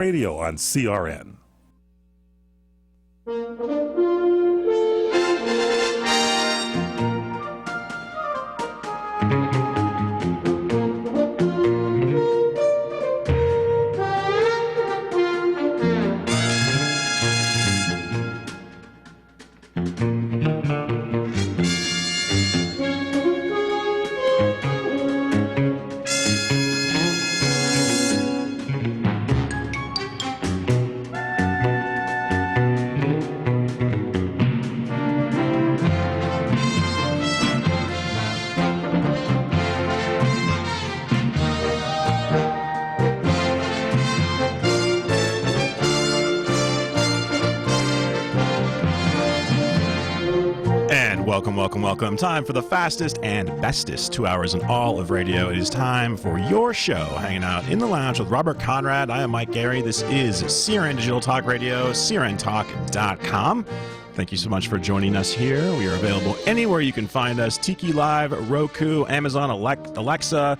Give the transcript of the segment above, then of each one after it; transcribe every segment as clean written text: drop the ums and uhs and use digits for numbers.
Radio on CRN. Welcome. Time for the fastest and bestest 2 hours in all of radio. It is time for your show, hanging out in the lounge with Robert Conrad. I am Mike Gary. This is CRN Digital Talk Radio, crntalk.com. Thank you so much for joining us here. We are available anywhere you can find us. Tiki Live, Roku, Amazon, Alexa,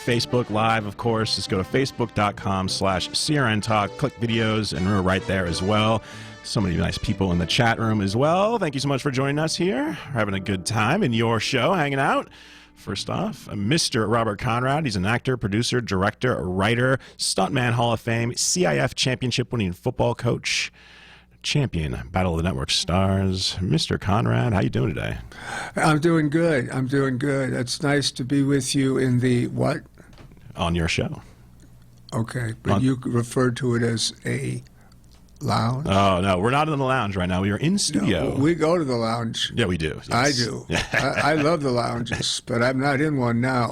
Facebook Live, of course. Just go to facebook.com/CRNTalk. Click videos, and we're right there as well. So many nice people in the chat room as well. Thank you so much for joining us here. We're having a good time in your show, hanging out. First off, Mr. Robert Conrad. He's an actor, producer, director, writer, stuntman, Hall of Fame, CIF championship-winning football coach, champion, Battle of the Network stars. Mr. Conrad, how you doing today? I'm doing good. It's nice to be with you in the what? On your show. Okay, but you referred to it as a lounge? Oh, no, we're not in the lounge right now. We are in studio. No, we go to the lounge. Yeah, we do. Yes. I do. I love the lounges, but I'm not in one now.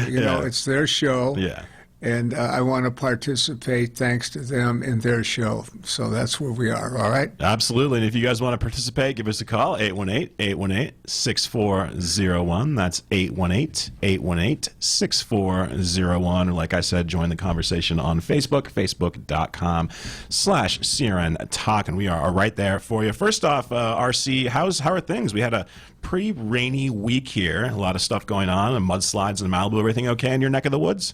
You know, it's their show. Yeah. And I want to participate thanks to them in their show. So that's where we are, all right? Absolutely. And if you guys want to participate, give us a call, 818-818-6401. That's 818-818-6401. Or like I said, join the conversation on Facebook, facebook.com/CRN Talk. And we are right there for you. First off, RC, how are things? We had a pretty rainy week here. A lot of stuff going on, and mudslides in Malibu. Everything okay in your neck of the woods?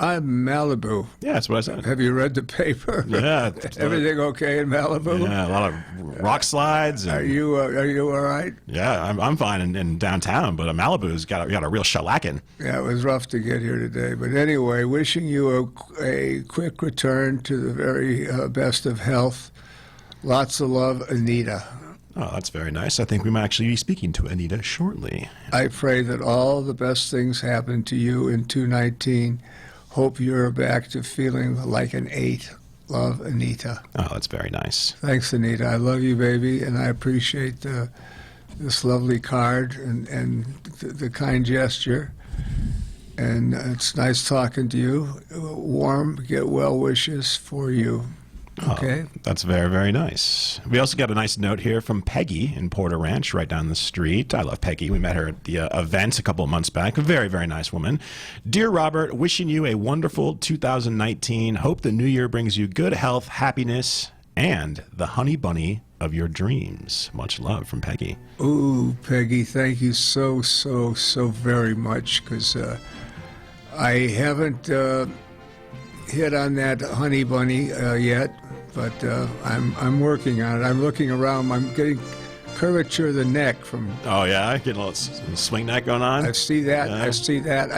I'm Malibu. Yeah, that's what I said. Have you read the paper? Yeah. Everything okay in Malibu? Yeah, a lot of rock slides. And, are you all right? Yeah, I'm fine in downtown, but Malibu's got a real shellacking. Yeah, it was rough to get here today. But anyway, wishing you a quick return to the very best of health. Lots of love, Anita. Oh, that's very nice. I think we might actually be speaking to Anita shortly. I pray that all the best things happen to you in 2019. Hope you're back to feeling like an 8. Love, Anita. Oh, that's very nice. Thanks, Anita. I love you, baby, and I appreciate this lovely card and the kind gesture. And it's nice talking to you. Warm, get well wishes for you. Okay. Oh, that's very, very nice. We also got a nice note here from Peggy in Porter Ranch, right down the street. I love Peggy. We met her at the event a couple of months back. A very, very nice woman. Dear Robert, wishing you a wonderful 2019. Hope the new year brings you good health, happiness, and the honey bunny of your dreams. Much love from Peggy. Ooh, Peggy, thank you so very much, because I haven't hit on that honey bunny yet. But I'm working on it. I'm looking around. I'm getting curvature of the neck from. Oh yeah, getting a little swing neck going on. I see that. I see that.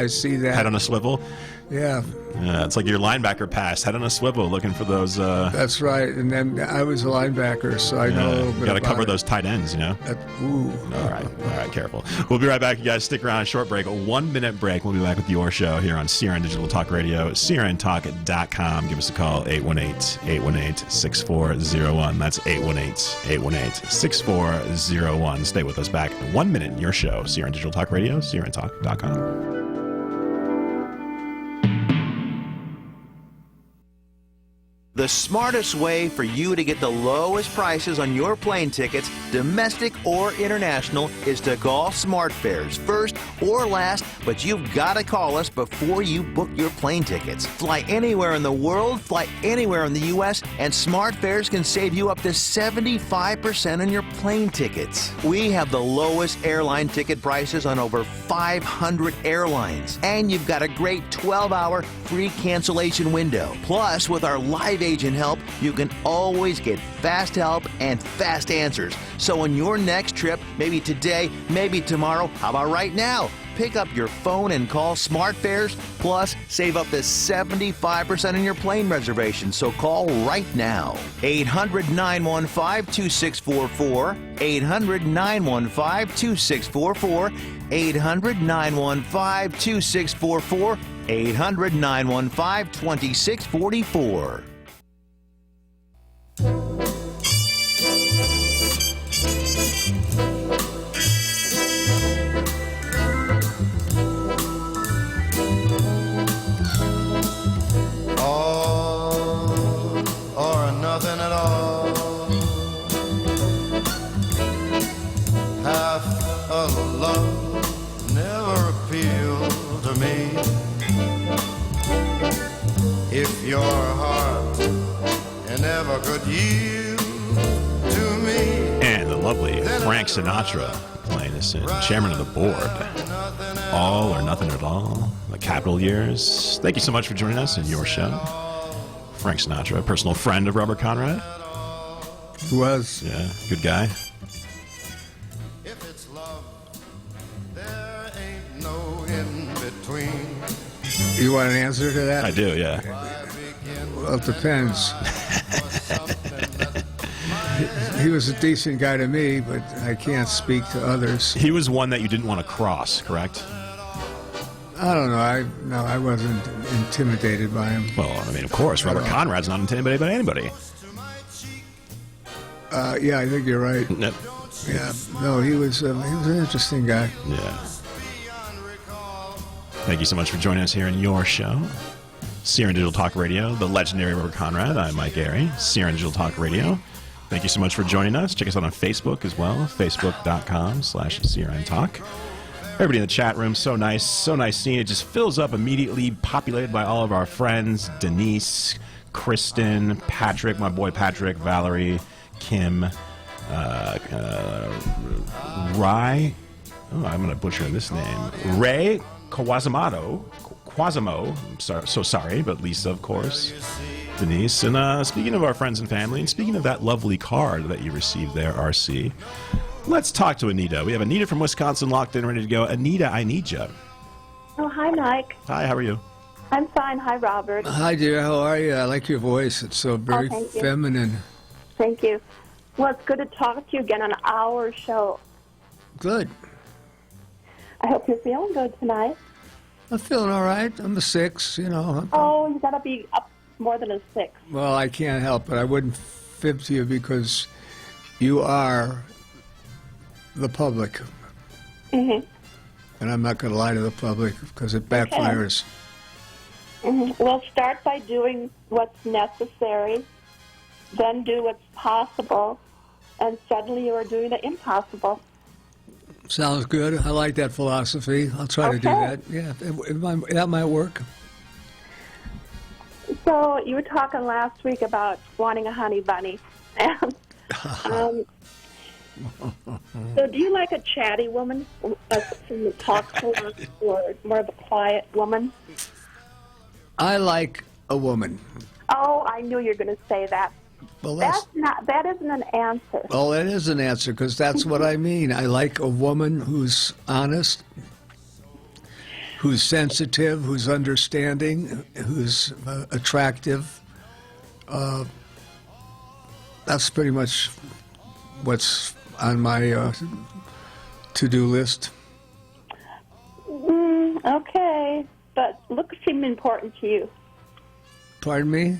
Head on a swivel. Yeah. Yeah, it's like your linebacker pass, head on a swivel, looking for those. That's right. And then I was a linebacker, so I know a little bit. You got to cover those tight ends, you know. Ooh. All right, careful. We'll be right back, you guys. Stick around. Short break, a 1-minute break. We'll be back with your show here on CRN Digital Talk Radio, crntalk.com. Give us a call, 818-818-6401. That's 818-818-6401. Stay with us back. 1 minute in your show, CRN Digital Talk Radio, crntalk.com. The smartest way for you to get the lowest prices on your plane tickets, domestic or international, is to call SmartFares first or last, but you've got to call us before you book your plane tickets. Fly anywhere in the world, fly anywhere in the U.S., and SmartFares can save you up to 75% on your plane tickets. We have the lowest airline ticket prices on over 500 airlines, and you've got a great 12-hour free cancellation window. Plus, with our live agent help, you can always get fast help and fast answers. So on your next trip, maybe today, maybe tomorrow, how about right now? Pick up your phone and call SmartFares, plus save up to 75% on your plane reservation. So call right now. 800-915-2644, 800-915-2644, 800-915-2644, 800-915-2644. If your heart never could yield to me. And the lovely Frank Sinatra playing us in, chairman of the board. All or nothing at all. The Capitol years. Thank you so much for joining us in your show. Frank Sinatra, a personal friend of Robert Conrad. He was. Yeah, good guy. If it's love, there ain't no in between. You want an answer to that? I do, yeah. Well, it depends. He was a decent guy to me, but I can't speak to others. He was one that you didn't want to cross, correct? I don't know. I wasn't intimidated by him. Well, I mean, of course, Robert Conrad's not intimidated by anybody. Yeah, I think you're right. Yep. Yeah, no, he was an interesting guy. Yeah. Thank you so much for joining us here in your show. Sear Digital Talk Radio, the legendary Robert Conrad. I'm Mike Gary, Sear Digital Talk Radio. Thank you so much for joining us. Check us out on Facebook as well, facebook.com/CRNTalk. Everybody in the chat room, so nice seeing it. Just fills up immediately, populated by all of our friends, Denise, Kristen, Patrick, my boy Patrick, Valerie, Kim, Rai, oh, I'm going to butcher this name, Ray Quasimodo, I'm so sorry, but Lisa, of course, Denise, and speaking of our friends and family, and speaking of that lovely card that you received there, RC, let's talk to Anita. We have Anita from Wisconsin locked in, ready to go. Anita, I need you. Oh, hi, Mike. Hi, how are you? I'm fine. Hi, Robert. Hi, dear. How are you? I like your voice. It's so very thank you. feminine. Thank you. Well, it's good to talk to you again on our show. Good. I hope you're feeling good tonight. I'm feeling all right. I'm a 6, you know. Oh, you got to be up more than a 6. Well, I can't help it. I wouldn't fib to you because you are the public. Mm-hmm. And I'm not going to lie to the public because it backfires. Okay. Mm-hmm. Well, start by doing what's necessary, then do what's possible, and suddenly you are doing the impossible. Sounds good. I like that philosophy. I'll try to do that. Yeah, that might work. So you were talking last week about wanting a honey bunny. And, so do you like a chatty woman from the talk show or more of a quiet woman? I like a woman. Oh, I knew you were going to say that. Well, that isn't an answer. Well, it is an answer because that's what I mean. I like a woman who's honest, who's sensitive, who's understanding, who's attractive. That's pretty much what's on my to-do list. Okay, but looks seem important to you. Pardon me?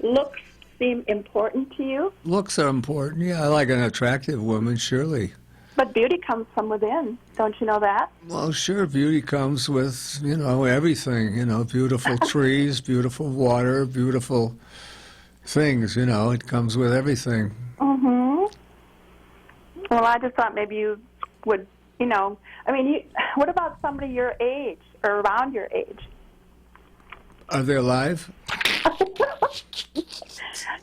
Looks seem important to you? Looks are important. Yeah, I like an attractive woman, surely. But beauty comes from within. Don't you know that? Well, sure, beauty comes with, everything. Beautiful trees, beautiful water, beautiful things, you know. It comes with everything. Mm-hmm. Well, I just thought maybe you would, you know, I mean, what about somebody your age or around your age? Are they alive?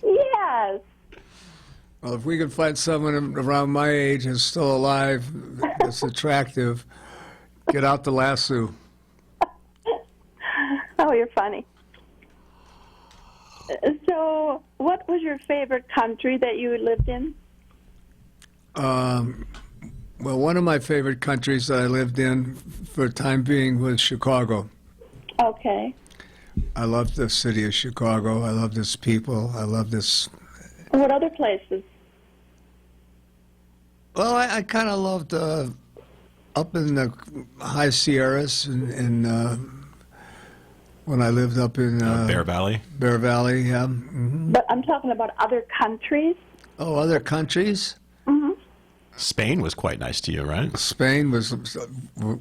Yes. Well, if we can find someone around my age who's still alive, that's attractive, get out the lasso. Oh, you're funny. So, what was your favorite country that you lived in? Well, one of my favorite countries that I lived in for a time being was Chicago. Okay. I love the city of Chicago. I love its people. I love this. And what other places? Well, I kind of loved up in the high Sierras and when I lived up in Bear Valley. Bear Valley, yeah. Mm-hmm. But I'm talking about other countries. Oh, other countries? Mm-hmm. Spain was quite nice to you, right? Spain was,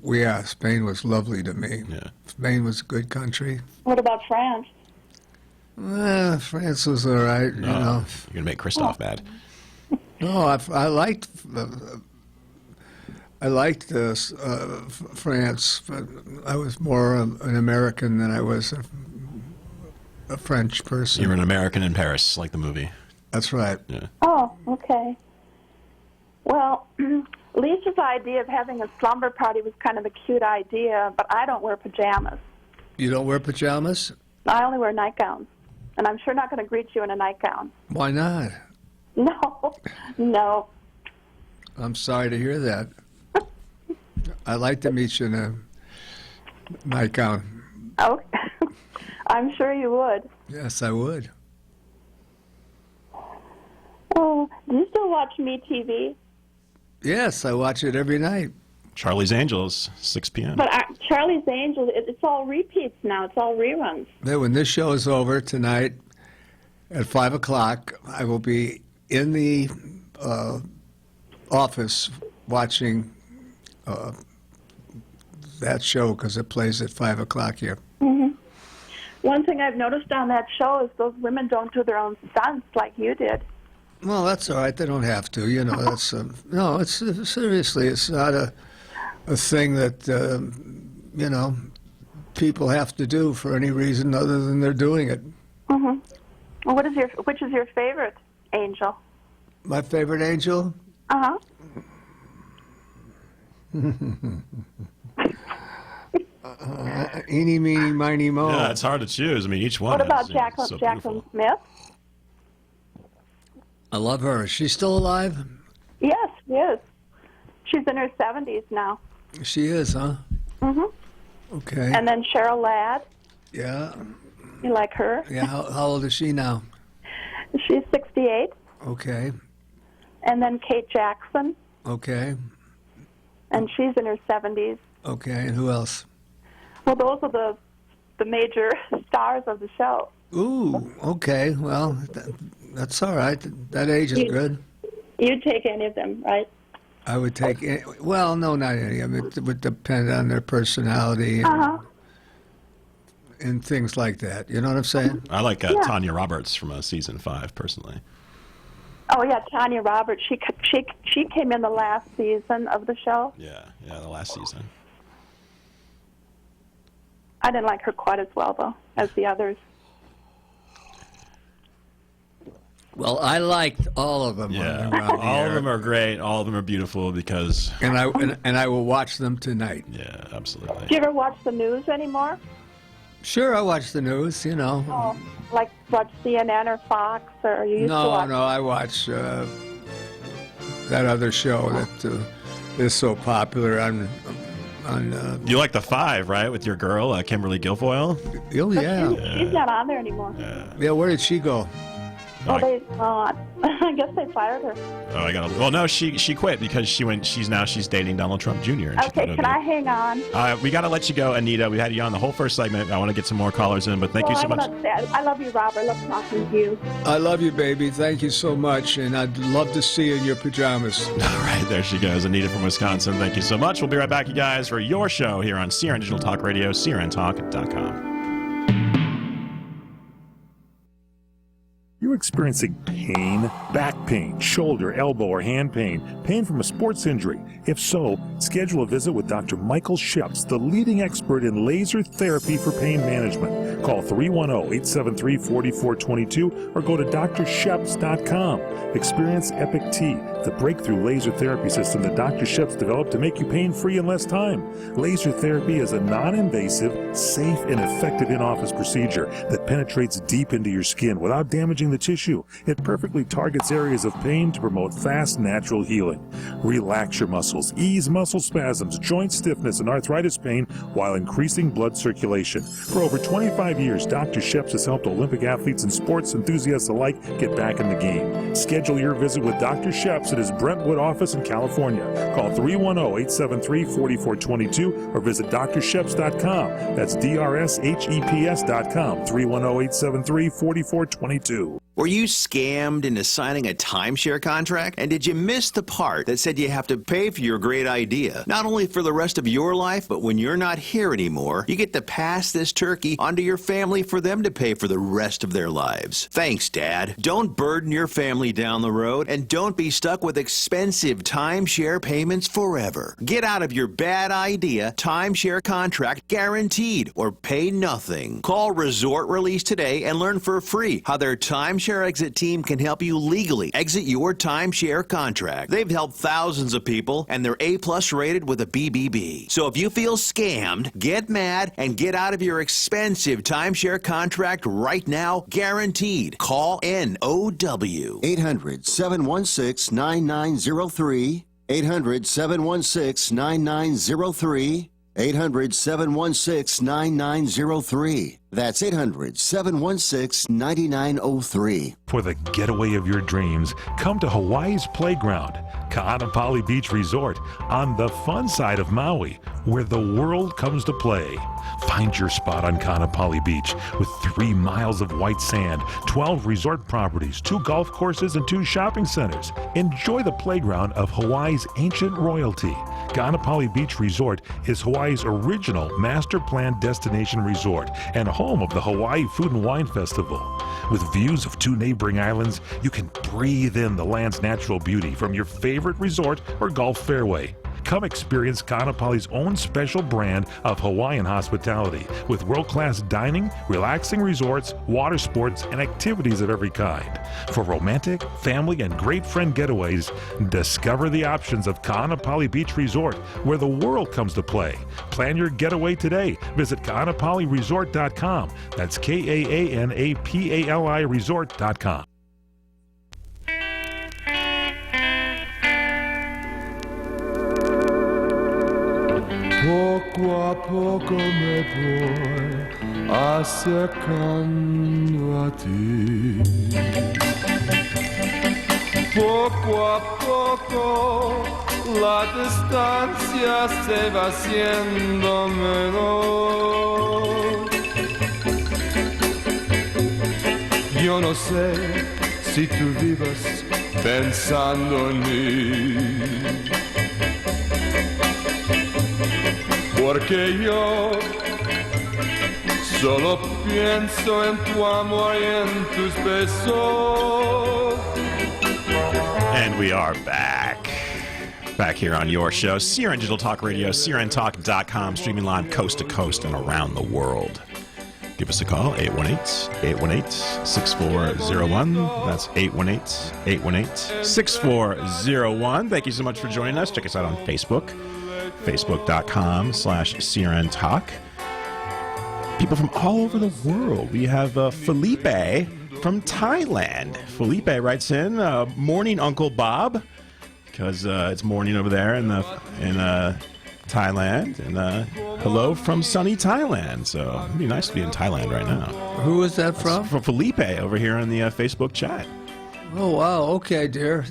yeah, Spain was lovely to me. Yeah. Spain was a good country. What about France? France was all right, you know. You're gonna make Kristoff mad. No, I liked France, but I was more an American than I was a French person. You were an American in Paris, like the movie. That's right. Yeah. Oh, okay. Well, Lisa's idea of having a slumber party was kind of a cute idea, but I don't wear pajamas. You don't wear pajamas? I only wear nightgowns, and I'm sure not going to greet you in a nightgown. Why not? No, no. I'm sorry to hear that. I'd like to meet you in a nightgown. Oh, I'm sure you would. Yes, I would. Oh, do you still watch MeTV? Yes, I watch it every night. Charlie's Angels, 6 p.m. But Charlie's Angels, it's all repeats now. It's all reruns. Then when this show is over tonight at 5 o'clock, I will be in the office watching that show because it plays at 5 o'clock here. Mm-hmm. One thing I've noticed on that show is those women don't do their own stunts like you did. Well, that's all right. They don't have to. You know, that's no. It's seriously. It's not a thing that you know people have to do for any reason other than they're doing it. Mm-hmm. Well, which is your favorite angel? My favorite angel. Uh-huh. Eeny, meeny, miny, mo. Yeah, it's hard to choose. I mean, each one. What about is, you know, Jacqueline, so Jacqueline beautiful. Smith? I love her. Is she still alive? Yes, she is. She's in her 70s now. She is, huh? Mm-hmm. Okay. And then Cheryl Ladd. Yeah. You like her? Yeah. How old is she now? She's 68. Okay. And then Kate Jackson, Okay. and she's in her 70s. Okay. And who else? Well, those are the major stars of the show. Ooh. Okay. Well, that's all right. That age is good. You'd take any of them, right? I would take. Well, no, not any of it. It would depend on their personality and things like that. You know what I'm saying? I like Tanya Roberts from season 5, personally. Oh yeah, Tanya Roberts. She came in the last season of the show. Yeah, the last season. I didn't like her quite as well though as the others. Well, I liked all of them. Yeah, when they were on the all air. of them are great. All of them are beautiful because. And I will watch them tonight. Yeah, absolutely. Do you ever watch the news anymore? Sure, I watch the news. You know. Oh, like watch CNN or Fox, or you used to watch? No, I watch that other show that is so popular on. You like the 5, right? With your girl, Kimberly Guilfoyle. Oh yeah. She's not on there anymore. Yeah. Where did she go? Well, I guess they fired her. Oh, I got. Well, no, she quit because she's dating Donald Trump Jr. and she Okay, thought can I hang on? we got to let you go, Anita. We had you on the whole first segment. I want to get some more callers in, but thank you so much. I love you, Robert. I love talking to you. I love you, baby. Thank you so much, and I'd love to see you in your pajamas. All right, there she goes, Anita from Wisconsin. Thank you so much. We'll be right back, you guys, for your show here on CRN Digital Talk Radio, CRNTalk.com. you're experiencing pain, back pain, shoulder, elbow, or hand pain, pain from a sports injury. If so, schedule a visit with Dr. Michael Sheps, the leading expert in laser therapy for pain management. Call 310-873-4422 or go to drsheps.com. Experience Epic T, the breakthrough laser therapy system that Dr. Sheps developed to make you pain-free in less time. Laser therapy is a non-invasive, safe, and effective in-office procedure that penetrates deep into your skin without damaging the tissue. It perfectly targets areas of pain to promote fast, natural healing. Relax your muscles, ease muscle spasms, joint stiffness, and arthritis pain while increasing blood circulation. For over 25 years, Dr. Sheps has helped Olympic athletes and sports enthusiasts alike get back in the game. Schedule your visit with Dr. Sheps at his Brentwood office in California. Call 310-873-4422 or visit drsheps.com. That's DRSHEPS.com, 310-873-4422. Were you scammed into signing a timeshare contract? And did you miss the part that said you have to pay for your great idea? Not only for the rest of your life, but when you're not here anymore, you get to pass this turkey onto your family for them to pay for the rest of their lives. Thanks, Dad. Don't burden your family down the road, and don't be stuck with expensive timeshare payments forever. Get out of your bad idea timeshare contract guaranteed, or pay nothing. Call Resort Release today and learn for free how their timeshare exit team can help you legally exit your timeshare contract. They've helped thousands of people, and they're A+ rated with a BBB. So if you feel scammed, get mad and get out of your expensive timeshare contract right now, guaranteed. Call NOW. 800-716-9903. 800-716-9903. 800-716-9903. That's 800-716-9903. For the getaway of your dreams, come to Hawaii's Playground, Ka'anapali Beach Resort, on the fun side of Maui, where the world comes to play. Find your spot on Ka'anapali Beach with 3 miles of white sand, 12 resort properties, 2 golf courses, and 2 shopping centers. Enjoy the playground of Hawaii's ancient royalty. Ka'anapali Beach Resort is Hawaii's original master plan destination resort and home of the Hawaii Food and Wine Festival. With views of 2 neighboring islands, you can breathe in the land's natural beauty from your favorite resort or golf fairway. Come experience Ka'anapali's own special brand of Hawaiian hospitality with world-class dining, relaxing resorts, water sports, and activities of every kind. For romantic, family, and great friend getaways, discover the options of Ka'anapali Beach Resort, where the world comes to play. Plan your getaway today. Visit Ka'anapaliResort.com. That's KAANAPALI Resort.com. Poco a poco me voy acercando a ti. Poco a poco la distancia se va haciendo menor. Yo no sé si tú vivas pensando en mí, porque yo solo pienso en tu amor y en tus besos. And we are back here on your show, CRN Digital Talk Radio, CRNTalk.com, streaming live coast to coast and around the world. Give us a call, 818-818-6401. That's 818-818-6401. Thank you so much for joining us. Check us out on Facebook, facebook.com/CRN Talk. People from all over the world. We have Felipe from Thailand. Felipe writes in, morning, Uncle Bob, because it's morning over there in Thailand, and hello from sunny Thailand. So it'd be nice to be in Thailand right now. Who is that from? From Felipe over here in the Facebook chat. Oh, wow. Okay, dear.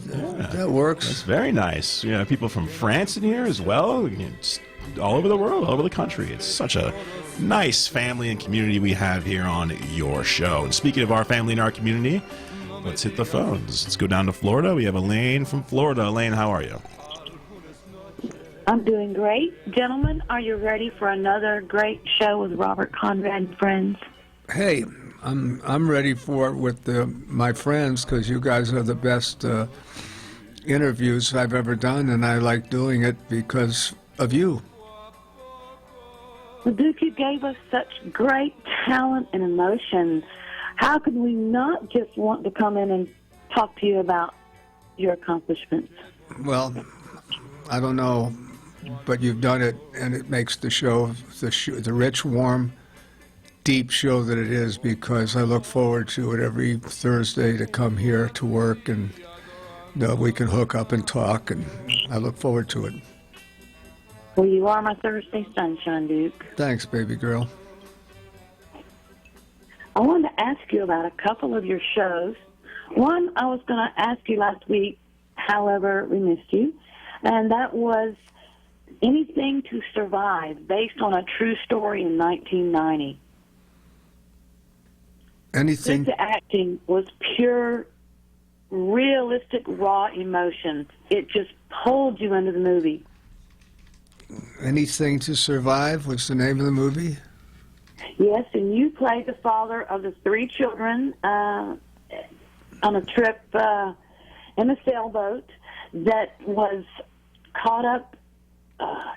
That works. That's very nice. You know, people from France in here as well. It's all over the world, all over the country. It's such a nice family and community we have here on your show. And speaking of our family and our community, let's hit the phones. Let's go down to Florida. We have Elaine from Florida. Elaine, how are you? I'm doing great. Gentlemen, are you ready for another great show with Robert Conrad and friends? Hey, I'm ready for it with my friends, because you guys are the best interviews I've ever done, and I like doing it because of you. Well, Duke, you gave us such great talent and emotion. How could we not just want to come in and talk to you about your accomplishments? Well, I don't know, but you've done it, and it makes the show the rich, warm, deep show that it is, because I look forward to it every Thursday to come here to work, and we can hook up and talk, and I look forward to it. Well, you are my Thursday sunshine, Duke. Thanks, baby girl. I wanted to ask you about a couple of your shows. One, I was going to ask you last week, however, we missed you, and that was Anything to Survive, based on a true story in 1990. Anything? The acting was pure, realistic, raw emotion. It just pulled you into the movie. Anything to Survive was the name of the movie? Yes, and you played the father of the 3 children on a trip in a sailboat that was caught up,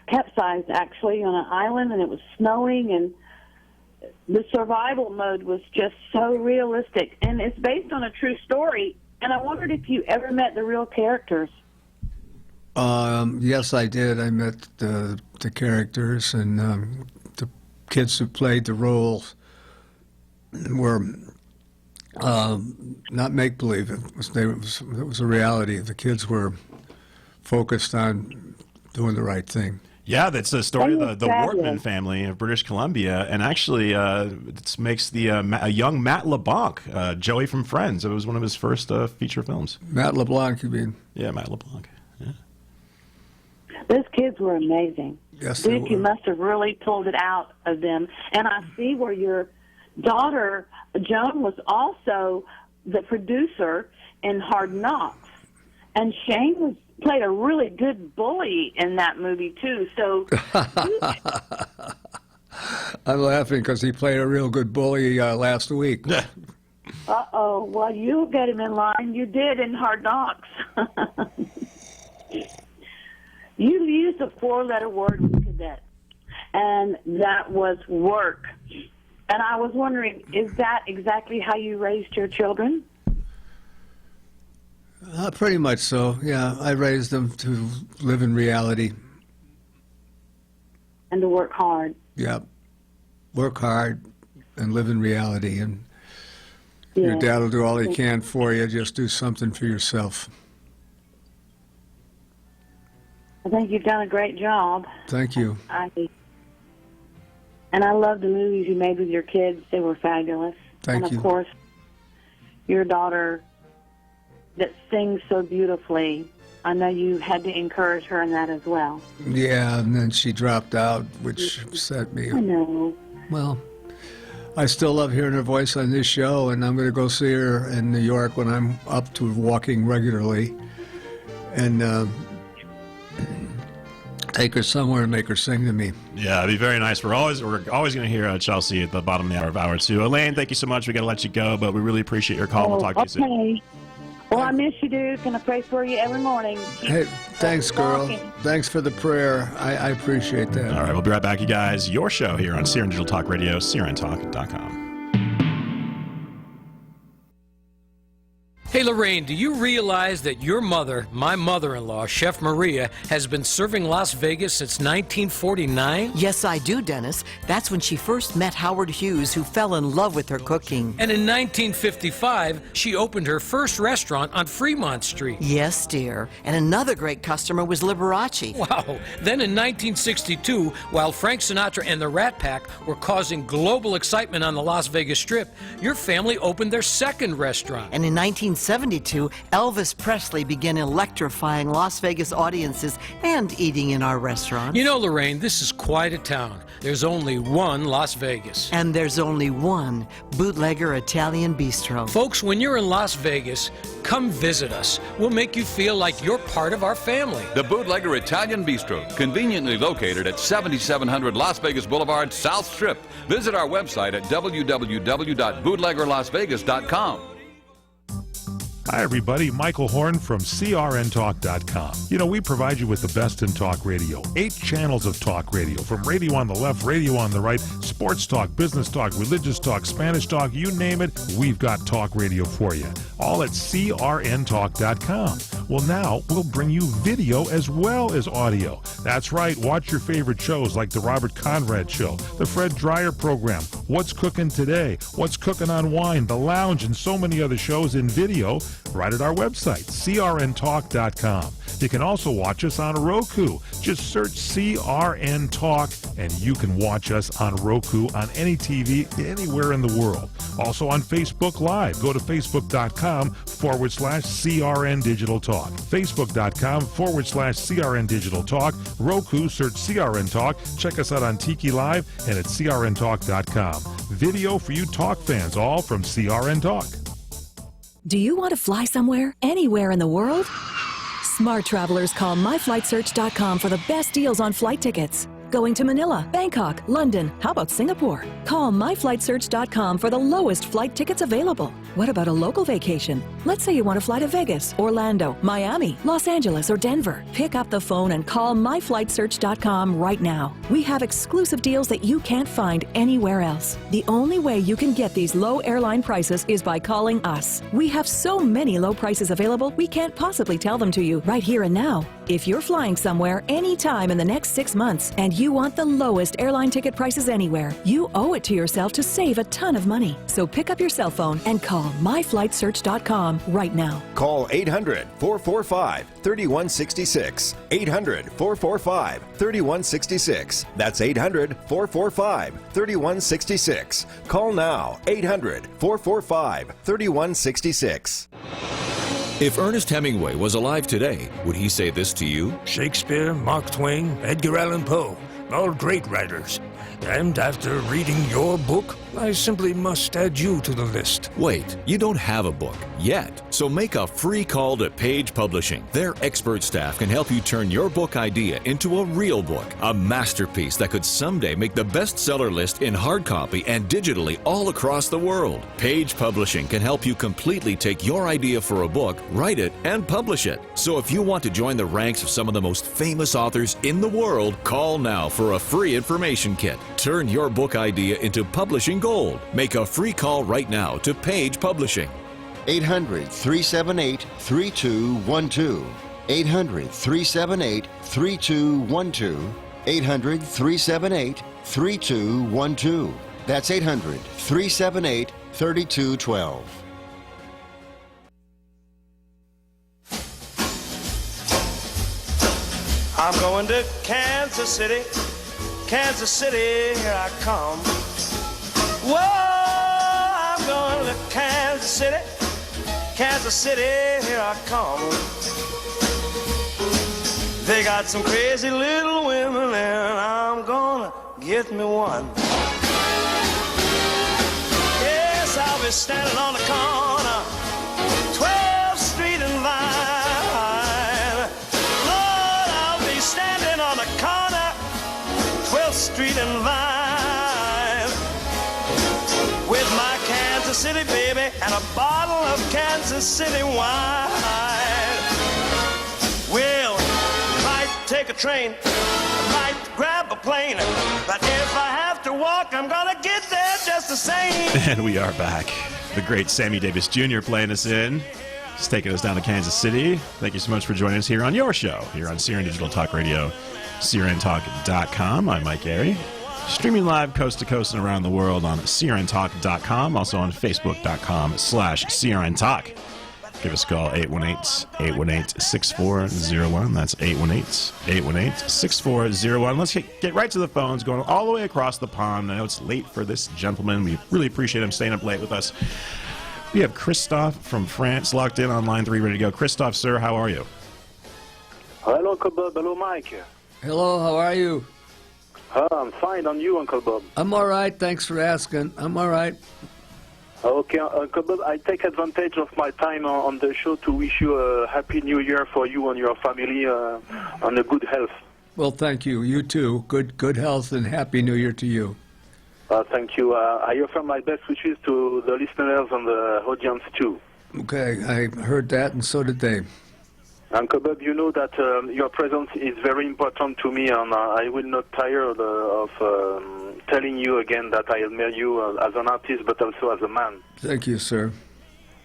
capsized actually, on an island, and it was snowing, and the survival mode was just so realistic. And it's based on a true story, and I wondered if you ever met the real characters. Yes, I did. I met the characters, and the kids who played the roles were not make-believe. It was a reality. The kids were focused on doing the right thing. Yeah, that's the story of the Wortman family of British Columbia, and actually it makes the a young Matt LeBlanc, Joey from Friends. It was one of his first feature films. Matt LeBlanc, you mean? Yeah, Matt LeBlanc. Yeah. Those kids were amazing. Yes, they Duke, were. you must have really pulled it out of them. And I see where your daughter, Joan, was also the producer in Hard Knocks. And Shane played a really good bully in that movie, too. So I'm laughing because he played a real good bully last week. Uh-oh. Well, you get him in line. You did in Hard Knocks. You used a 4-letter word with cadet, and that was work. And I was wondering, is that exactly how you raised your children? Pretty much so, yeah. I raised them to live in reality. And to work hard. Yeah. Work hard and live in reality. And your dad will do all he can for you. Just do something for yourself. I think you've done a great job. Thank you. And I love the movies you made with your kids. They were fabulous. Thank and you. of course, your daughter that sings so beautifully. I know you had to encourage her in that as well. Yeah, and then she dropped out, which upset me. I know. Well, I still love hearing her voice on this show, and I'm going to go see her in New York when I'm up to walking regularly. And take her somewhere and make her sing to me. Yeah, it'd be very nice. We're always going to hear Chelsea at the bottom of the hour of hour 2. Elaine, thank you so much. We got to let you go, but we really appreciate your call. We'll talk to you soon. Okay. Well, I miss you, Duke, and I pray for you every morning. Hey, thanks, girl. Thanks for the prayer. I appreciate that. All right, we'll be right back, you guys. Your show here on CRN Digital Talk Radio, CRNTalk.com. Hey, Lorraine, do you realize that your mother, my mother-in-law, Chef Maria, has been serving Las Vegas since 1949? Yes, I do, Dennis. That's when she first met Howard Hughes, who fell in love with her cooking. And in 1955, she opened her first restaurant on Fremont Street. Yes, dear. And another great customer was Liberace. Wow. Then in 1962, while Frank Sinatra and the Rat Pack were causing global excitement on the Las Vegas Strip, your family opened their second restaurant. And in 1970, 1972, Elvis Presley began electrifying Las Vegas audiences and eating in our restaurants. You know, Lorraine, this is quite a town. There's only one Las Vegas. And there's only one Bootlegger Italian Bistro. Folks, when you're in Las Vegas, come visit us. We'll make you feel like you're part of our family. The Bootlegger Italian Bistro, conveniently located at 7700 Las Vegas Boulevard, South Strip. Visit our website at www.bootleggerlasvegas.com. Hi, everybody. Michael Horn from CRNTalk.com. You know, we provide you with the best in talk radio. 8 channels of talk radio, from radio on the left, radio on the right, sports talk, business talk, religious talk, Spanish talk, you name it, we've got talk radio for you. All at CRNTalk.com. Well, now we'll bring you video as well as audio. That's right. Watch your favorite shows like The Robert Conrad Show, The Fred Dreyer Program, What's Cooking Today, What's Cooking on Wine, The Lounge, and so many other shows in video right at our website, CRNTalk.com. You can also watch us on Roku. Just search CRN Talk, and you can watch us on Roku on any TV anywhere in the world. Also on Facebook Live. Go to Facebook.com/CRN Digital Talk. Facebook.com/CRN Digital Talk. Roku, search CRN Talk. Check us out on Tiki Live and at CRNTalk.com. Video for you talk fans, all from CRN Talk. Do you want to fly somewhere, anywhere in the world? Smart travelers call myflightsearch.com for the best deals on flight tickets. Going to Manila, Bangkok, London, how about Singapore? Call myflightsearch.com for the lowest flight tickets available. What about a local vacation? Let's say you want to fly to Vegas, Orlando, Miami, Los Angeles, or Denver. Pick up the phone and call myflightsearch.com right now. We have exclusive deals that you can't find anywhere else. The only way you can get these low airline prices is by calling us. We have so many low prices available, we can't possibly tell them to you right here and now. If you're flying somewhere anytime in the next 6 months and you want the lowest airline ticket prices anywhere, you owe it to yourself to save a ton of money. So pick up your cell phone and call myflightsearch.com right now. Call 800-445-3166. 800-445-3166. That's 800-445-3166. Call now. 800-445-3166. If Ernest Hemingway was alive today, would he say this to you? Shakespeare, Mark Twain, Edgar Allan Poe, all great writers. And after reading your book, I simply must add you to the list. Wait, you don't have a book yet. So make a free call to Page Publishing. Their expert staff can help you turn your book idea into a real book, a masterpiece that could someday make the bestseller list in hard copy and digitally all across the world. Page Publishing can help you completely take your idea for a book, write it, and publish it. So if you want to join the ranks of some of the most famous authors in the world, call now for a free information kit. Turn your book idea into publishing gold. Make a free call right now to Page Publishing. 800-378-3212. 800-378-3212. 800-378-3212. That's 800-378-3212. I'm going to Kansas City, Kansas City, here I come. Whoa, I'm going to Kansas City, Kansas City, here I come. They got some crazy little women and I'm gonna get me one. Yes, I'll be standing on the corner, 12th Street and Vine. Lord, I'll be standing on the corner, 12th Street and Vine, with my Kansas City baby and a bottle of Kansas City wine. Well, might take a train, might grab a plane, but if I have to walk, I'm gonna get there just the same. And we are back. The great Sammy Davis Jr. playing us in. He's taking us down to Kansas City. Thank you so much for joining us here on your show, here on CRN Digital Talk Radio, CRNTalk.com. I'm Mike Airy. Streaming live coast to coast and around the world on CRNTalk.com, also on Facebook.com/CRNTalk. Give us a call, 818-818-6401. That's 818-818-6401. Let's get right to the phones, going all the way across the pond. I know it's late for this gentleman. We really appreciate him staying up late with us. We have Kristoff from France locked in on line 3, ready to go. Kristoff, sir, how are you? Hello, Uncle Bob. Hello, Mike. Hello, how are you? I'm fine. And you, Uncle Bob? I'm all right. Thanks for asking. I'm all right. Okay, Uncle Bob, I take advantage of my time on the show to wish you a happy new year for you and your family and a good health. Well, thank you. You too. Good health and happy New Year to you. Thank you. I offer my best wishes to the listeners and the audience too. Okay, I heard that, and so did they. Uncle Bob, you know that your presence is very important to me, and I will not tire of telling you again that I admire you as an artist, but also as a man. Thank you, sir.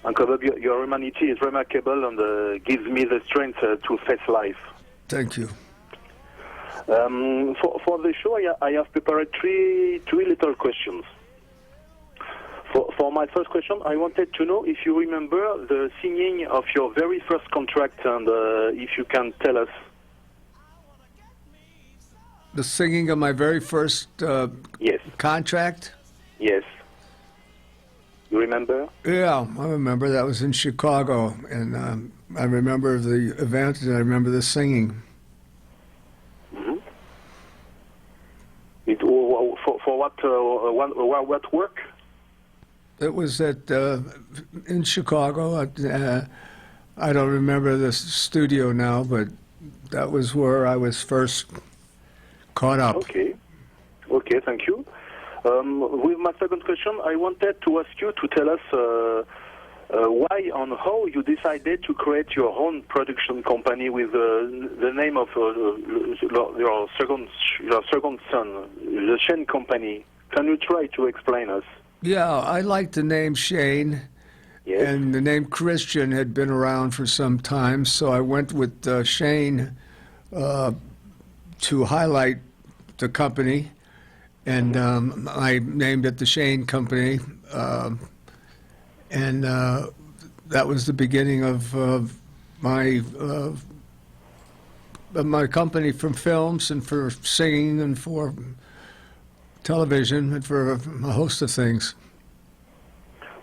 Uncle Bob, your humanity is remarkable and gives me the strength to face life. Thank you. For the show, I have prepared three little questions. For my first question, I wanted to know if you remember the singing of your very first contract, and if you can tell us. The singing of my very first yes. contract? Yes. You remember? Yeah, I remember. That was in Chicago, and I remember the event, and I remember the singing. Mm-hmm. For what work? It was in Chicago. I don't remember the studio now, but that was where I was first caught up. Okay, thank you. With my second question, I wanted to ask you to tell us why and how you decided to create your own production company with the name of your second son, the Shane Company. Can you try to explain us? Yeah, I like the name Shane, yes. And the name Christian had been around for some time, so I went with Shane to highlight the company, and I named it the Shane Company, and that was the beginning of my company, from films and for singing and for television and for a host of things.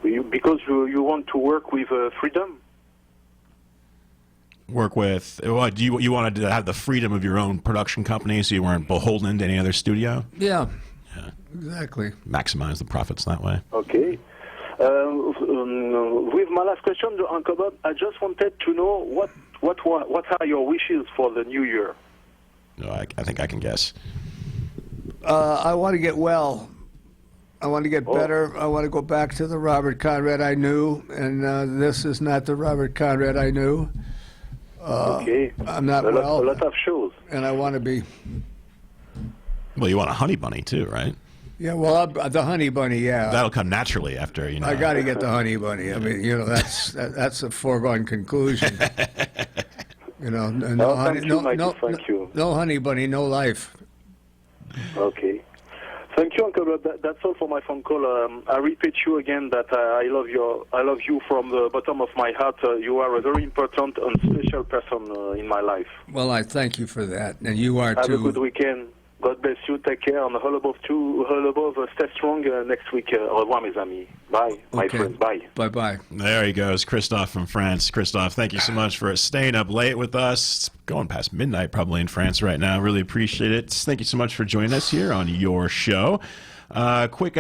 Because you want to work with freedom? Work with what? You wanted to have the freedom of your own production company, so you weren't beholden to any other studio? Yeah. Exactly. Maximize the profits that way. Okay. With my last question, Uncle Bob, I just wanted to know what are your wishes for the new year? No, I think I can guess. I want to get well. I want to get better. I want to go back to the Robert Conrad I knew, and this is not the Robert Conrad I knew. Okay. I'm not a lot of shows. And I want to be. Well, you want a honey bunny too, right? Yeah, well, the honey bunny, yeah. That'll come naturally after, I got to get the honey bunny. I mean, that's a foregone conclusion. No honey bunny, no life. Okay. Thank you, Uncle Bob. That's all for my phone call. I repeat you again that I love you from the bottom of my heart. You are a very important and special person in my life. Well, I thank you for that, and you are too. Have a good weekend. God bless you. Take care. And all above, stay strong next week. Au revoir, mes amis. Bye, my friends. Bye. Bye-bye. There he goes, Kristoff from France. Kristoff, thank you so much for staying up late with us. It's going past midnight probably in France right now. Really appreciate it. Thank you so much for joining us here on your show. Quick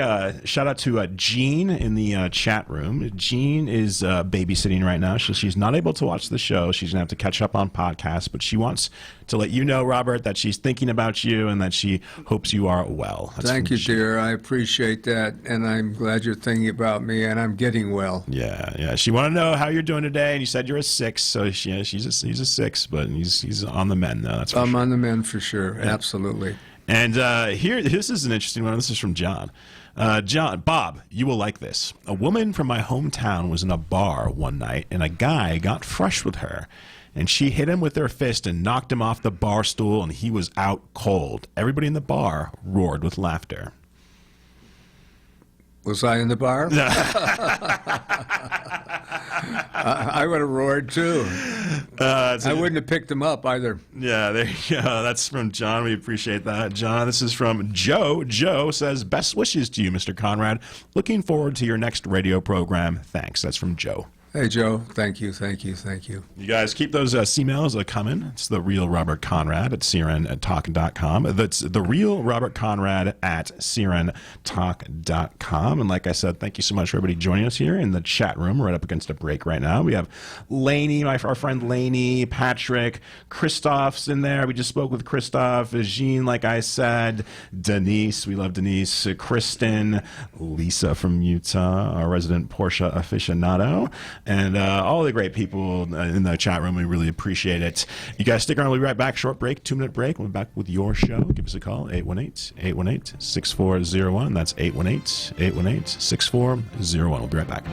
shout out to Jean in the chat room. Jean is babysitting right now. She's not able to watch the show. She's going to have to catch up on podcasts, but she wants to let you know, Robert, that she's thinking about you and that she hopes you are well. Thank you, dear. I appreciate that, and I'm glad you're thinking about me, and I'm getting well. Yeah. She wanted to know how you're doing today, and you said you're a 6, so he's a 6, but he's on the mend, though. That's for I'm sure. on the mend for sure. Yeah. Absolutely. And here, this is an interesting one. This is from John. Bob, you will like this. A woman from my hometown was in a bar one night, and a guy got fresh with her. And she hit him with her fist and knocked him off the bar stool, and he was out cold. Everybody in the bar roared with laughter. Was I in the bar? I would have roared too. I wouldn't have picked him up either. Yeah, there you go. That's from John. We appreciate that, John. This is from Joe. Joe says, best wishes to you, Mr. Conrad. Looking forward to your next radio program. Thanks. That's from Joe. Hey, Joe. Thank you, thank you, thank you. You guys keep those emails coming. It's the real Robert Conrad at crntalk.com. That's the real Robert Conrad at crntalk.com. And like I said, thank you so much for everybody joining us here in the chat room. We're right up against a break right now. We have Lainey, our friend Lainey, Patrick, Kristoff's in there. We just spoke with Kristoff, Jean, like I said, Denise. We love Denise. Kristen, Lisa from Utah, our resident Porsche aficionado. And all the great people in the chat room. We really appreciate it. You guys stick around. We'll be right back. Short break, 2-minute break. We'll be back with your show. Give us a call, 818-818-6401. That's 818-818-6401. We'll be right back.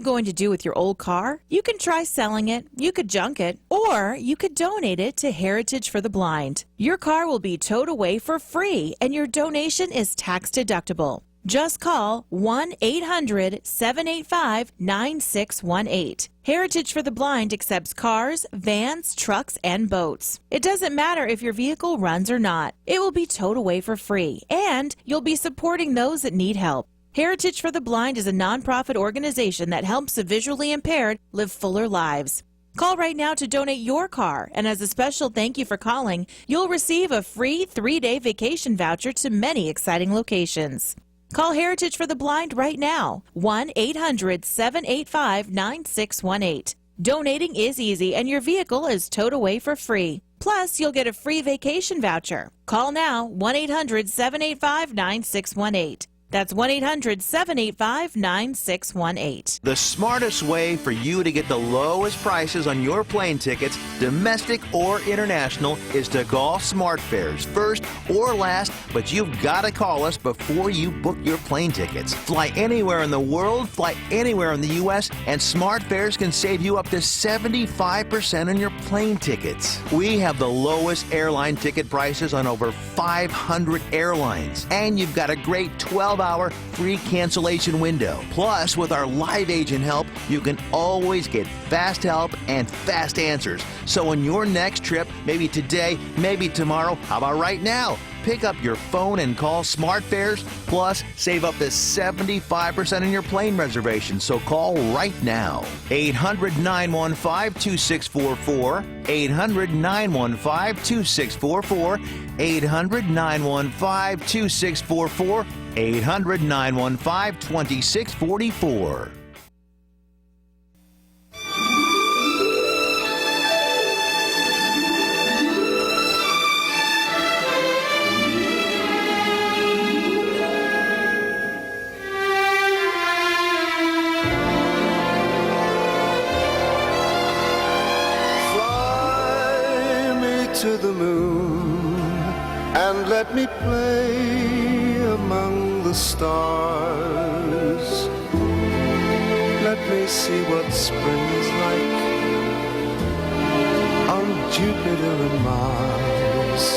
Going to do with your old car? You can try selling it, you could junk it, or you could donate it to Heritage for the Blind. Your car will be towed away for free, and your donation is tax deductible. Just call 1-800-785-9618. Heritage for the Blind accepts cars, vans, trucks, and boats. It doesn't matter if your vehicle runs or not. It will be towed away for free, and you'll be supporting those that need help. Heritage for the Blind is a nonprofit organization that helps the visually impaired live fuller lives. Call right now to donate your car, and as a special thank you for calling, you'll receive a free 3-day vacation voucher to many exciting locations. Call Heritage for the Blind right now, 1-800-785-9618. Donating is easy, and your vehicle is towed away for free. Plus, you'll get a free vacation voucher. Call now, 1-800-785-9618. That's 1-800-785-9618. The smartest way for you to get the lowest prices on your plane tickets, domestic or international, is to call SmartFares, first or last, but you've got to call us before you book your plane tickets. Fly anywhere in the world, fly anywhere in the U.S., and SmartFares can save you up to 75% on your plane tickets. We have the lowest airline ticket prices on over 500 airlines, and you've got a great 12-hour free cancellation window. Plus, with our live agent help, you can always get fast help and fast answers. So on your next trip, maybe today, maybe tomorrow, how about right now? Pick up your phone and call SmartFares, plus save up to 75% on your plane reservation. So call right now. 800-915-2644. 800-915-2644. 800-915-2644. 800-915-2644. To the moon and let me play among the stars. Let me see what spring's like on Jupiter and Mars.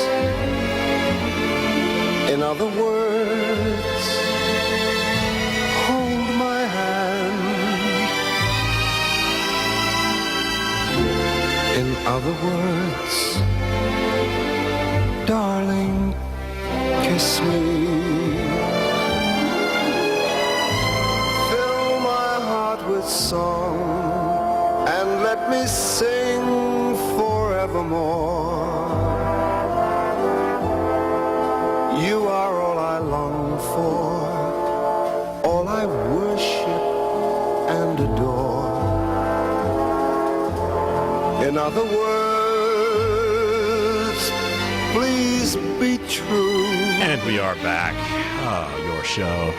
In other words, hold my hand. In other words, darling, kiss me. Fill my heart with song and let me sing forevermore. You are all I long for, all I worship In other words, please be true. And we are back. Oh, your show.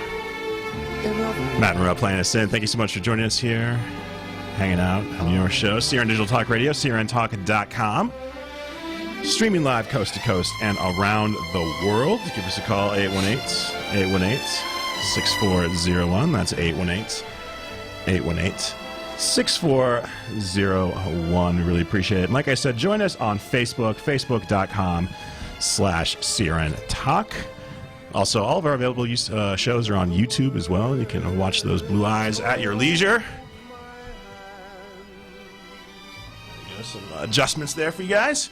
Matt and Rob playing us in. Thank you so much for joining us here, hanging out on your show. CRN Digital Talk Radio, crntalk.com. Streaming live coast to coast and around the world. Give us a call, 818-818-6401. That's 818-818-6401. We really appreciate it. And like I said, join us on Facebook, facebook.com/CRN Talk. Also, all of our available shows are on YouTube as well. You can watch those blue eyes at your leisure. Some adjustments there for you guys.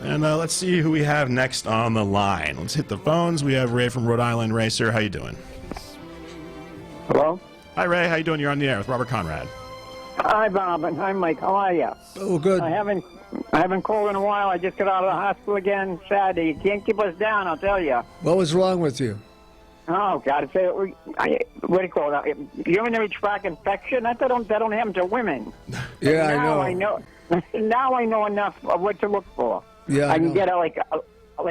And let's see who we have next on the line. Let's hit the phones. We have Ray from Rhode Island. Ray, sir, how you doing? Hello? Hi, Ray. How you doing? You're on the air with Robert Conrad. Hi, Bob, and hi, Mike. How are you? Oh, good. I haven't called in a while. I just got out of the hospital again Saturday. You can't keep us down, I'll tell you. What was wrong with you? Oh, God. What do you call it? Urinary tract infection? That don't happen to women. Yeah, now I know. Now I know enough of what to look for. Yeah, I can get like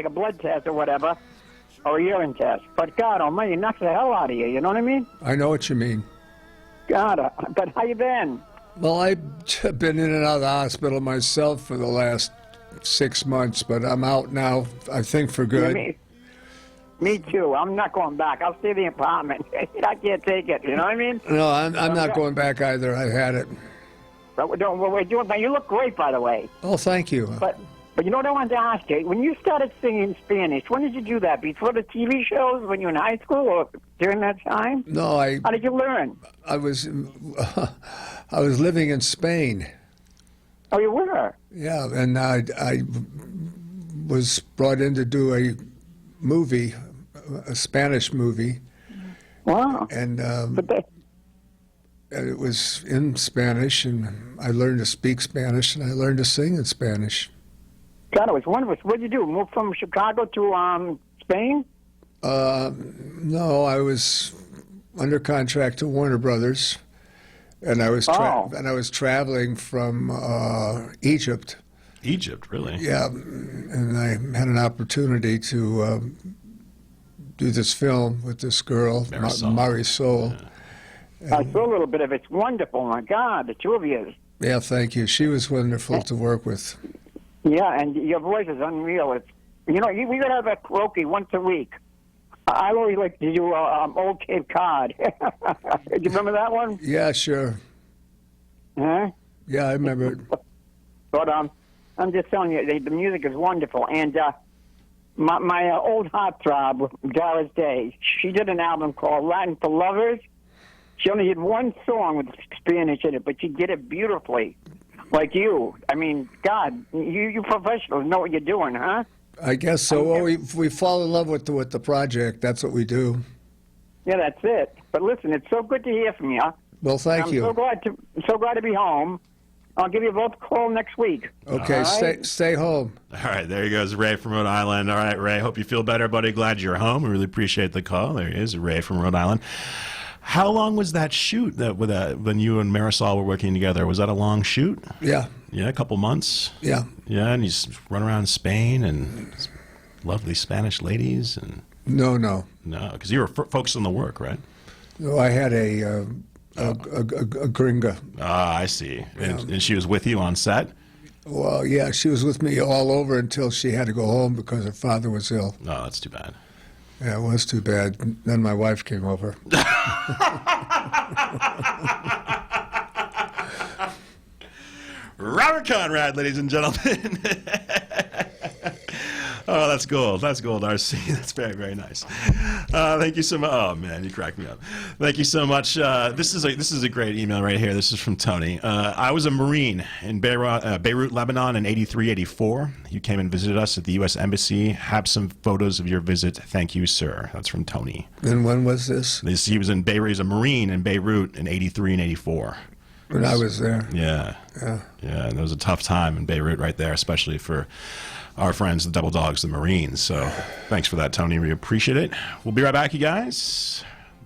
a blood test or whatever, or a urine test. But God Almighty, it knocks the hell out of you. You know what I mean? I know what you mean. God, but how you been? Well, I've been in and out of the hospital myself for the last 6 months, but I'm out now, I think, for good. Yeah, me too. I'm not going back. I'll stay in the apartment. I can't take it. You know what I mean? No, I'm not going back either. I've had it. But we're doing. You look great, by the way. Oh, thank you. But you know what I wanted to ask you? When you started singing Spanish, when did you do that? Before the TV shows, when you were in high school, or during that time? No, How did you learn? I was living in Spain. Oh, you were? Yeah, and I was brought in to do a movie, a Spanish movie. Wow. And it was in Spanish, and I learned to speak Spanish, and I learned to sing in Spanish. God, it was wonderful. What did you do? Move from Chicago to Spain? No, I was under contract to Warner Brothers, and I was traveling from Egypt. Egypt, really? Yeah, and I had an opportunity to do this film with this girl, Marisol. Yeah. I saw a little bit of it. It's wonderful. My God, the two of you. Yeah, thank you. She was wonderful to work with. Yeah, and your voice is unreal. It's, we got to have a karaoke once a week. I always like to do Old Cape Cod. Do you remember that one? Yeah, sure. Huh? Yeah, I remember it. But I'm just telling you, the music is wonderful. And my old heartthrob, Doris Day, she did an album called Latin for Lovers. She only did one song with Spanish in it, but she did it beautifully. Like you. I mean, God, you professionals know what you're doing, huh? I guess so. Well, we fall in love with the project. That's what we do. Yeah, that's it. But listen, it's so good to hear from you. Well, thank you. I'm so glad to be home. I'll give you both a call next week. Okay, right? stay home. All right, there he goes, Ray from Rhode Island. All right, Ray, hope you feel better, buddy. Glad you're home. We really appreciate the call. There he is, Ray from Rhode Island. How long was that shoot when you and Marisol were working together? Was that a long shoot? Yeah. Yeah, a couple months? Yeah. Yeah, and he's run around Spain and lovely Spanish ladies? And No, because you were focused on the work, right? No, I had a gringa. Ah, I see. And she was with you on set? Well, yeah, she was with me all over until she had to go home because her father was ill. Oh, that's too bad. Yeah, it was too bad. Then my wife came over. Robert Conrad, ladies and gentlemen. Oh, that's gold. That's gold, RC. That's very, very nice. Thank you so much. Oh, man, you cracked me up. Thank you so much. This is a great email right here. This is from Tony. I was a Marine in Beirut, Lebanon in 83, 84. You came and visited us at the U.S. Embassy. Have some photos of your visit. Thank you, sir. That's from Tony. And when was this? He was in Beirut. He was a Marine in Beirut in 83 and 84. When I was there. Yeah. And it was a tough time in Beirut right there, especially for our friends, the Double Dogs, the Marines. So thanks for that, Tony. We appreciate it. We'll be right back, you guys.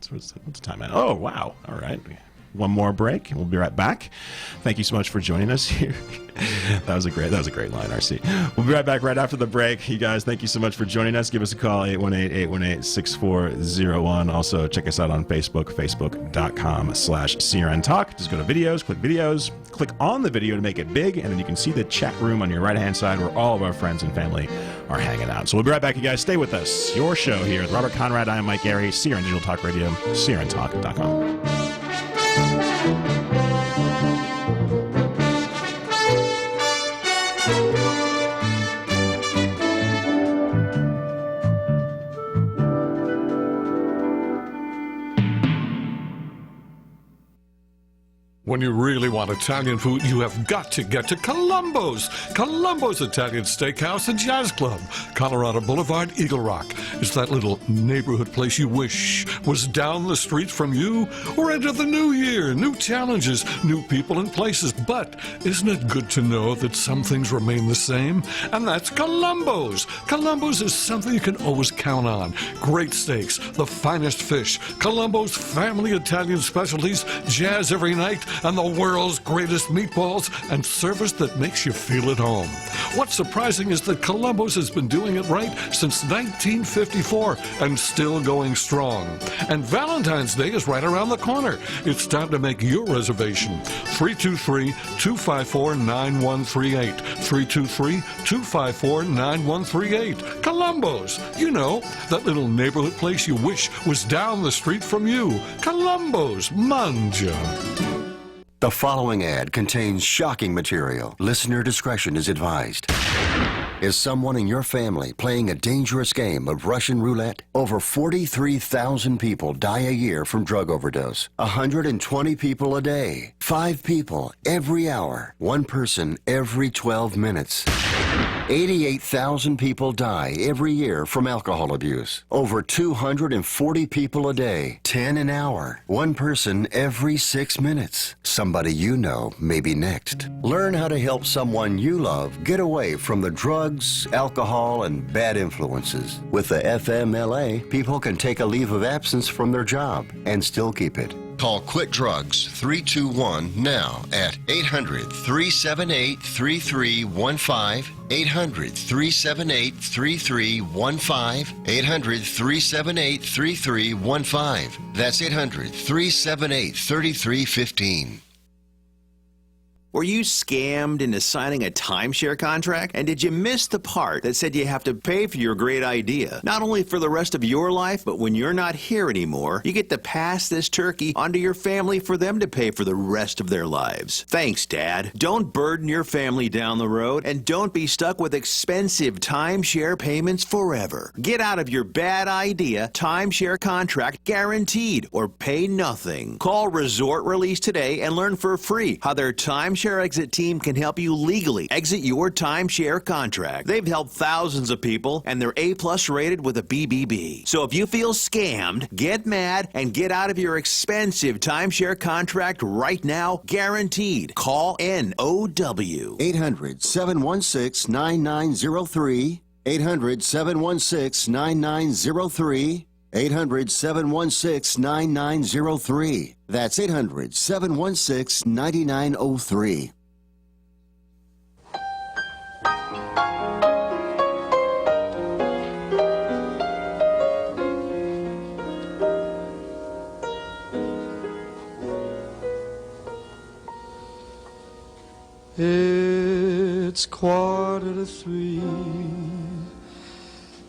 What's the time at? Oh, wow. All right. one more break, and we'll be right back. Thank you so much for joining us here. That was a great line, RC. We'll be right back right after the break. You guys, thank you so much for joining us. Give us a call, 818-818-6401. Also, check us out on Facebook, facebook.com/CRN Talk. Just go to videos, click videos, click on the video to make it big, and then you can see the chat room on your right-hand side where all of our friends and family are hanging out. So we'll be right back, you guys. Stay with us. Your show here with Robert Conrad. I am Mike Gary, CRN Digital Talk Radio, CRNTalk.com. When you really want Italian food, you have got to get to Columbo's. Columbo's Italian Steakhouse and Jazz Club, Colorado Boulevard, Eagle Rock. It's that little neighborhood place you wish was down the street from you. Or into the new year, new challenges, new people and places. But isn't it good to know that some things remain the same? And that's Columbo's. Columbo's is something you can always count on. Great steaks, the finest fish, Columbo's family Italian specialties, jazz every night, and the world's greatest meatballs, and service that makes you feel at home. What's surprising is that Columbo's has been doing it right since 1954 and still going strong. And Valentine's Day is right around the corner. It's time to make your reservation. 323-254-9138. 323-254-9138. Columbo's. You know, that little neighborhood place you wish was down the street from you. Columbo's. Manja. The following ad contains shocking material. Listener discretion is advised. Is someone in your family playing a dangerous game of Russian roulette? Over 43,000 people die a year from drug overdose. 120 people a day. 5 people every hour. 1 person every 12 minutes. 88,000 people die every year from alcohol abuse. Over 240 people a day. 10 an hour. 1 person every 6 minutes. Somebody you know may be next. Learn how to help someone you love get away from the drugs, alcohol, and bad influences. With the FMLA, people can take a leave of absence from their job and still keep it. Call Quit Drugs 321 now at 800-378-3315, 800-378-3315, 800-378-3315. That's 800-378-3315. Were you scammed into signing a timeshare contract? And did you miss the part that said you have to pay for your great idea? Not only for the rest of your life, but when you're not here anymore, you get to pass this turkey onto your family for them to pay for the rest of their lives. Thanks, Dad. Don't burden your family down the road, and don't be stuck with expensive timeshare payments forever. Get out of your bad idea timeshare contract guaranteed, or pay nothing. Call Resort Release today and learn for free how their timeshare exit team can help you legally exit your timeshare contract. They've helped thousands of people, and they're A+ rated with a BBB. So if you feel scammed, get mad and get out of your expensive timeshare contract right now, guaranteed. Call NOW. 800-716-9903. 800-716-9903. 800-716-9903. That's 800-716-9903. It's 2:45.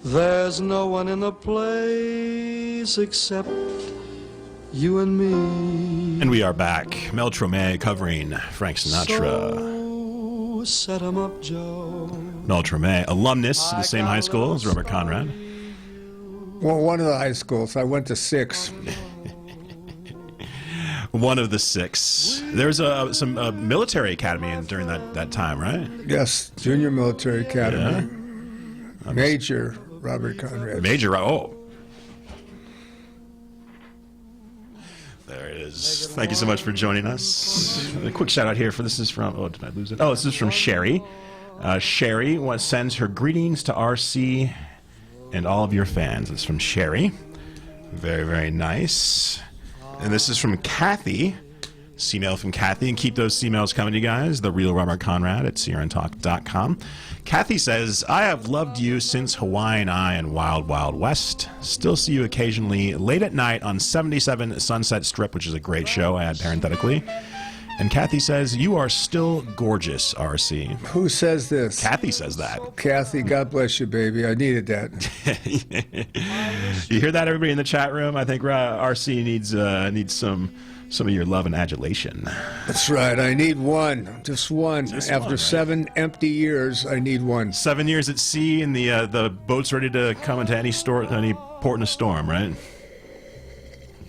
There's no one in the place except you and me. And we are back. Mel Tromé covering Frank Sinatra. So set 'em up, Joe. Mel Tromé, alumnus of the same high school as Robert Conrad. Well, one of the high schools. I went to 6. One of the 6. There's some military academy during that time, right? Yes, Junior Military Academy. Yeah. Major Robert Conrad. Major, oh. There it is. Thank you so much for joining us. A quick shout out here for this is from, oh, did I lose it? Oh, this is from Sherry. Sherry sends her greetings to RC and all of your fans. It's from Sherry. Very, very nice. And this is from Kathy. C-mail from Kathy, and keep those C-mails coming, you guys. The Real Robert Conrad at CRNTalk.com. Kathy says, I have loved you since Hawaiian Eye and Wild Wild West. Still see you occasionally late at night on 77 Sunset Strip, which is a great show, I add parenthetically. And Kathy says, you are still gorgeous, RC. Who says this? Kathy says that. Kathy, God bless you, baby. I needed that. You hear that, everybody in the chat room? I think RC needs some of your love and adulation. That's right. I need one. Just one. After 7 empty years, I need one. 7 years at sea, and the boat's ready to come into any port in a storm, right?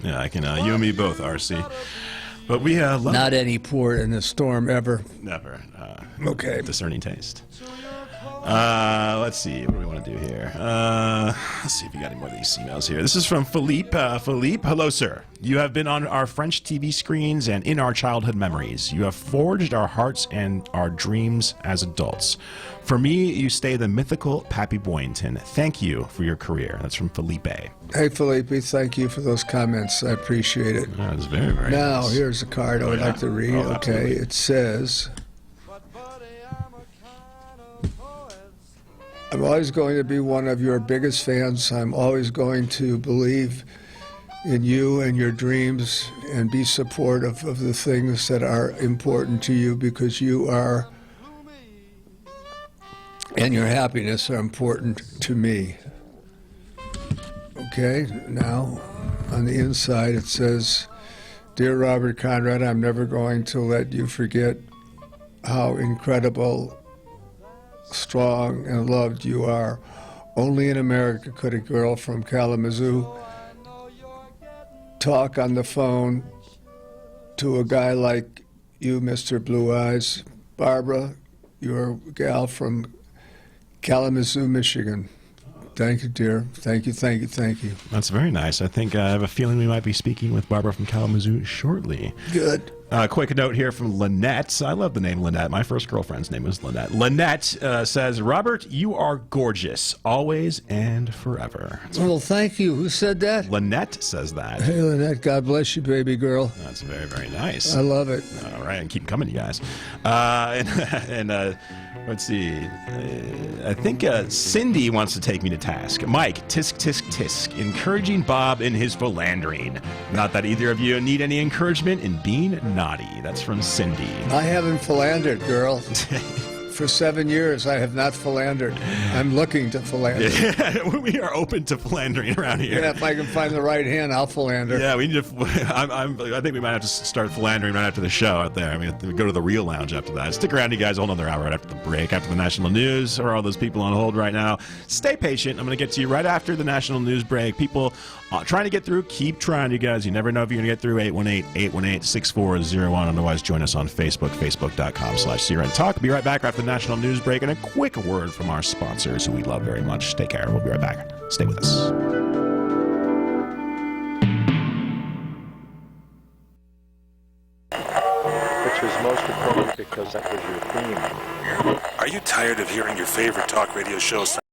Yeah, I can. You and me both, RC. But we love not any port in a storm ever. Never. Okay. Discerning taste. Let's see. What do we want to do here? Let's see if we got any more of these emails here. This is from Philippe. Philippe, hello, sir. You have been on our French TV screens and in our childhood memories. You have forged our hearts and our dreams as adults. For me, you stay the mythical Pappy Boyington. Thank you for your career. That's from Felipe. Hey, Felipe, thank you for those comments. I appreciate it. That was very, very Now, nice. here's a card I would like to read. Okay, absolutely. it says, I'm always going to be one of your biggest fans. I'm always going to believe in you and your dreams and be supportive of the things that are important to you, because you are, and your happiness are important to me. Okay, now on the inside it says, Dear Robert Conrad, I'm never going to let you forget how incredible, strong, and loved you are. Only in America could a girl from Kalamazoo talk on the phone to a guy like you, Mr. Blue Eyes. Barbara, you're a gal from Kalamazoo, Michigan. Thank you, dear. Thank you, thank you, thank you. That's very nice. I think I have a feeling we might be speaking with Barbara from Kalamazoo shortly. Good. Quick note here from Lynette. I love the name Lynette. My first girlfriend's name was Lynette. Lynette says, Robert, you are gorgeous, always and forever. Well, thank you. Who said that? Lynette says that. Hey, Lynette, God bless you, baby girl. That's very, very nice. I love it. All right, and keep coming, you guys. Let's see. I think Cindy wants to take me to task. Mike, tisk, tisk, tisk, encouraging Bob in his philandering. Not that either of you need any encouragement in being naughty. That's from Cindy. I haven't philandered, girl. For 7 years, I have not philandered. I'm looking to philander. Yeah, we are open to philandering around here. Yeah, if I can find the right hand, I'll philander. Yeah, we need to. I think we might have to start philandering right after the show out there. I mean, we go to the Real Lounge after that. Stick around, you guys. A whole another hour right after the break, after the national news. Or all those people on hold right now. Stay patient. I'm going to get to you right after the national news break. People trying to get through, keep trying, you guys. You never know if you're going to get through. 818-818-6401. Otherwise, join us on Facebook, facebook.com/CRNTalk. Be right back after the national news break, and a quick word from our sponsors, who we love very much. Take care. We'll be right back. Stay with us. Which was most important because that was your theme. Are you tired of hearing your favorite talk radio shows